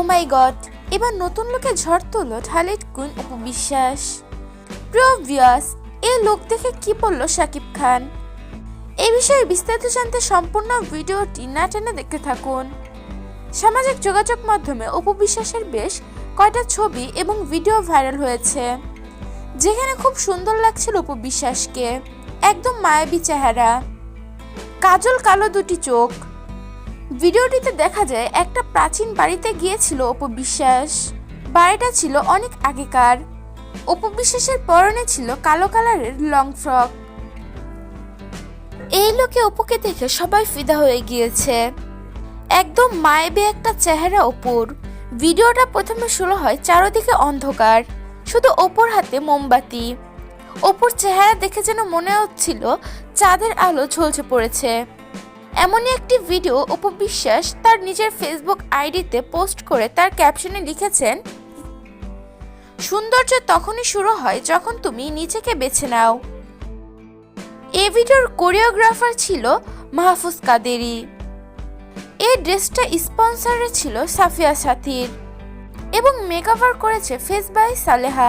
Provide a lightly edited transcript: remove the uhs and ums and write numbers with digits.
মাই god, এবার নতুন লোকে ঝড় তুলল ঢালিউড কুইন অপু বিশ্বাস। প্রিয় ভিউয়ার্স, এই লোক দেখে কি বলল শাকিব খান? এই বিষয়ে বিস্তারিত জানতে সম্পূর্ণ ভিডিওটি না টেনে দেখতে থাকুন। সামাজিক যোগাযোগ মাধ্যমে অপু বিশ্বাসের বেশ কয়টা ছবি এবং ভিডিও ভাইরাল হয়েছে, যেখানে খুব সুন্দর লাগছিল অপু বিশ্বাসকে। একদম মায়াবী চেহারা, কাজল কালো দুটি চোখ। ভিডিওটিতে দেখা যায় একটা প্রাচীন বাড়িতে গিয়েছিল অপু বিশ্বাস। বাড়িটা ছিল অনেক আগেকার। অপু বিশ্বাসের পরনে ছিল কালো কালারের লং ফ্রক। এই লোকে অপুকে দেখে সবাই ফিদা হয়ে গিয়েছে। একদম মায়াবী একটা চেহারা অপুর। ভিডিওটা প্রথমে শুরু হয় চারদিকে অন্ধকার, শুধু অপুর হাতে মোমবাতি। অপুর চেহারা দেখে যেন মনে হচ্ছিল চাঁদের আলো ঝলসে পড়েছে। এমনই একটি ভিডিও অপু বিশ্বাস তার নিজের ফেসবুক আইডিতে পোস্ট করে তার ক্যাপশনে লিখেছেন, সৌন্দর্য তখনই শুরু হয় যখন তুমি নিজেকে বেছে নাও। এই ভিডিওর কোরিওগ্রাফার ছিল মাহফুজ কাদেরি। এই ড্রেসটা স্পন্সরে ছিল সাফিয়া সাথীর এবং মেকওভার করেছে ফেস বাই সালেহা।